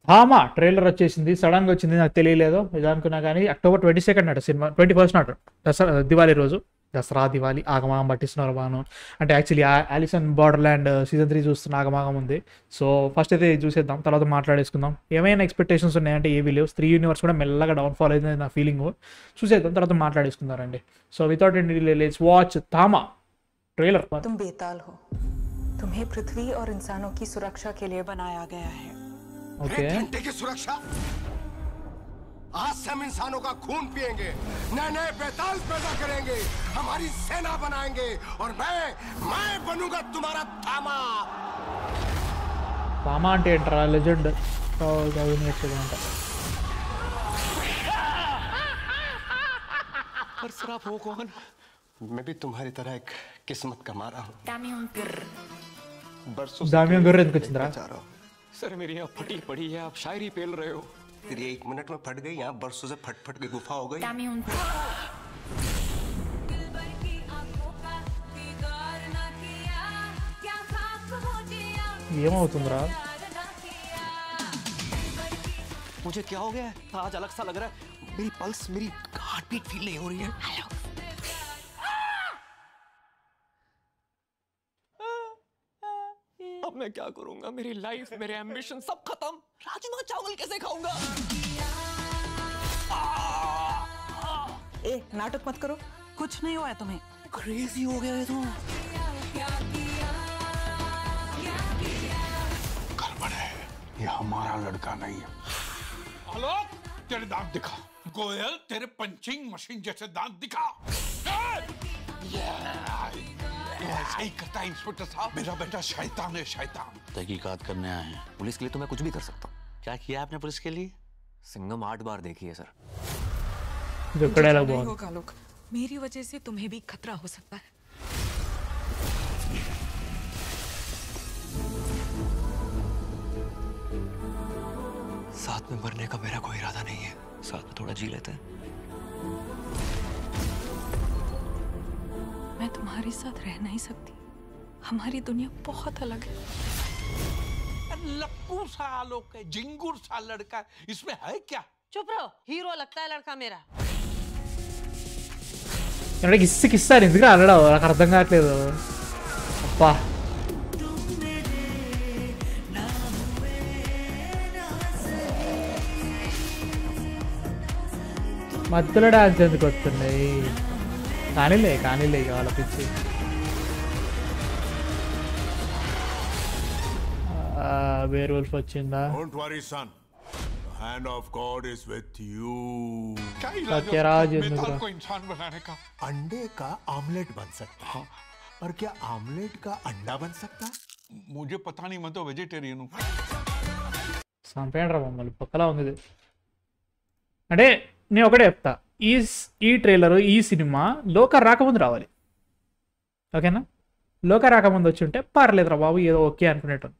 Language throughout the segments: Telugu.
ధామా ట్రైలర్ వచ్చేసింది, సడన్గా వచ్చింది, నాకు తెలియలేదు ఇది అనుకున్నా. కానీ October 22 నాడు సినిమా, 21st నాడు దసరా దివాళీ రోజు, దసరా దివాళీ ఆగమాగం పట్టిస్తున్నారు బాను. అంటే యాక్చువల్లీ ఆలిసన్ బార్డర్లాండ్ సీజన్ 3 చూస్తున్న ఆగమాగం ఉంది. సో ఫస్ట్ అయితే ఇది చూసేద్దాం, తర్వాత మాట్లాడేసుకుందాం. ఏమైనా ఎక్స్పెక్టేషన్స్ ఉన్నాయంటే ఏవీ లేవు. 3 యూనివర్స్ కూడా మెల్లగా డౌన్ఫాల్ అయింది నా ఫీలింగ్. చూసేద్దాం, తర్వాత మాట్లాడేసుకుందారండి. So without any delay let's watch Thama trailer. तुम बेताल हो, तुम्हें पृथ्वी और इंसानों की सुरक्षा के लिए बनाया गया है। ओके, घंटे की सुरक्षा? आज से हम इंसानों का खून पिएंगे, नए नए बेताल पैदा करेंगे, हमारी सेना बनाएंगे और मैं बनूंगा तुम्हारा धामा। ధామా అంటే ఏంటరా? లెజెండ్ అంట. पर सर आप हो कौन? मैं भी तुम्हारी तरह एक किस्मत का मारा हूँ। बरसों से दामियन गुर्रे ఎందుకు వచ్చిందిరా? चाह रहा हूँ। सर मेरी यहाँ फटी पड़ी है, आप शायरी पेल रहे हो। तेरी 1 मिनट में फट गई, यहाँ बरसों से फट फट के गुफा हो गई। ఏమవుతుందిరా? मुझे क्या हो गया है? आज अलग सा लग रहा है, मेरी पल्स, मेरी हार्ट बीट फील नहीं हो रही है। अब मैं क्या करूंगा? मेरी लाइफ, मेरे एम्बिशन सब खत्म। राजमा चावल कैसे खाऊंगा? ए, नाटक मत करो, कुछ नहीं हुआ है तुम्हें। क्रेजी हो गया है तो। गड़बड़ है, ये हमारा लड़का नहीं है। आलोक, तेरे दांत दिखा। गोयल, तेरे पंचिंग मशीन जैसे दांत दिखा। ऐसा ही करता है इंस्पेक्टर साहब, मेरा बेटा शैतान है, शैतान। तहकीकात करने आए हैं। पुलिस के लिए तो मैं कुछ भी कर सकता हूँ। क्या किया आपने पुलिस के लिए? सिंघम 8 बार देखी है सर। जो मुझे कड़ेला जाना ही बहुत होगा लोग, मेरी वजह से तुम्हें भी खतरा हो सकता है। साथ में मरने का मेरा कोई इरादा नहीं है, साथ में थोड़ा जी लेते हैं। मैं तुम्हारे साथ रह नहीं सकती, हमारी दुनिया बहुत अलग है। लक्कू सा आलोक है, जिंगुर सा लड़का है, इसमें है क्या? चुप रहो, हीरो लगता है लड़का मेरा। అంటే కిస్సారు ఎందుకు అనడం నాకు అర్థం కావట్లేదు. అబ్బా మధ్యలో డాన్స్ ఎందుకు వస్తున్నాయి? కానీలే కావాలి పిచ్చి. వేర్ వల్ఫ్ వచ్చిందా? Don't worry, son. The hand of God is with you. क्या इलाज हो सत्यराज सकता है इंद्र। बेताल को इंसान बनाने का? अंडे का आमलेट बन सकता है, पर क्या आमलेट का अंडा बन सकता है? मुझे पता नहीं, मैं तो वेजिटेरियन हूँ। చంపేయండిరా మమ్మల్ని, పక్కలా ఉంది ఇది. అంటే నేను ఒకటే చెప్తా, ఈ ట్రైలర్, ఈ సినిమా లోక రాకముందు రావాలి, ఓకేనా? లోక రాకముందు వచ్చి ఉంటే పర్లేదురా బాబు, ఏదో ఓకే అనుకునేటం.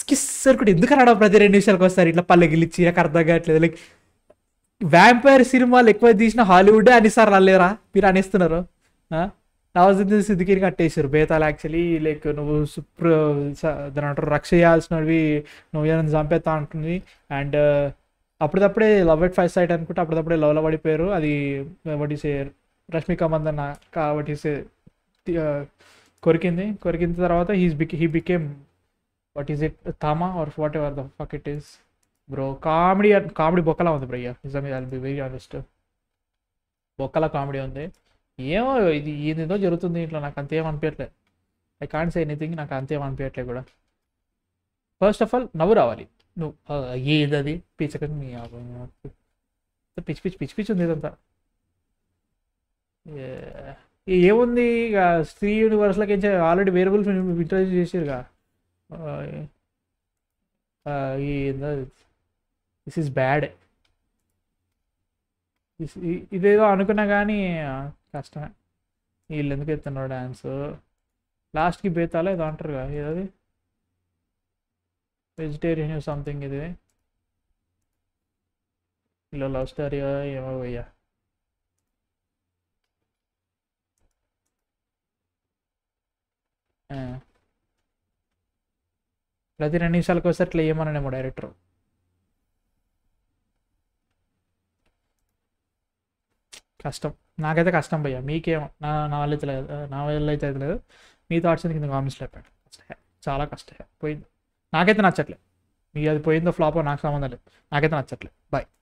కిస్సరుకుడు ఎందుకు రావడం ప్రతి 2 నిమిషాలకు వస్తారు ఇట్లా పల్లె గిలిచ్చి? నాకు అర్థం కావట్లేదు. లైక్ వ్యాంపైర్ సినిమాలు ఎక్కువ తీసిన హాలీవుడ్ అనిసార్లు అల్లేరా మీరు అనేస్తున్నారు. నవాజుద్దీన్ సిద్దికీని కట్టేసారు బేతాలు. యాక్చువల్లీ లైక్ నువ్వు దాని అంటారు రక్ష చేయాల్సినవి, నువ్వు ఏమైనా చంపేస్తా అంటుంది. అండ్ అప్పుడప్పుడే లవ్ ఎట్ ఫస్ట్ సైట్ అనుకుంటే అప్పుడప్పుడే లవ్లో పడిపోయారు. అది వటిసే రష్మిక మందన్న వటిసే కొరికిన తర్వాత he became what is it, Thama or whatever the fuck it is bro. Comedy బొక్కలా ఉంది బ్రో. నిజమే, ఐల్ బి వెరీ ఆనెస్ట్, బొక్కలా కామెడీ ఉంది. ఏమో ఇది ఏదేదో జరుగుతుంది ఇంట్లో, నాకు అంతేం అనిపించట్లేదు. ఐ కాంట్ సే ఎనీథింగ్, నాకు అంతేం అనిపించట్లేదు కూడా. ఫస్ట్ ఆఫ్ ఆల్ నవ్వు రావాలి. నువ్వు ఏదది పిచ్చక పిచ్చి ఉంది ఇదంతా. ఏముంది ఇక స్త్రీ యూనివర్స్లోకి ఆల్రెడీ వేరియబుల్స్ ఇంట్రడ్యూస్ చేసారుగా. This is bad. ఇదేదో అనుకున్నా కానీ కష్టమే. వీళ్ళు ఎందుకు ఎత్తున్నారు డ్యాన్స్? లాస్ట్కి బేతాలో ఏదో అంటారుగా, ఏదది వెజిటేరియన్ సంథింగ్. ఇది ఇలా లవ్ స్టోరీ ఏమో భయ్యా. ప్రతి 2 నిమిషాలకు వస్తే ఇట్లా ఏమన్నానేమో డైరెక్టర్. కష్టం, నాకైతే కష్టం భయ్యా. మీకేమో నా వల్ల అయితే లేదు, నా వల్ల అయితే లేదు. మీ థాట్స్ కింద కామెంట్స్లో చెప్పండి. చాలా కష్టం పోయింది, నాకైతే నచ్చట్లేదు. మీకు అది పోయిందో ఫ్లాపో నాకు సంబంధం లేదు, నాకైతే నచ్చట్లేదు. బాయ్.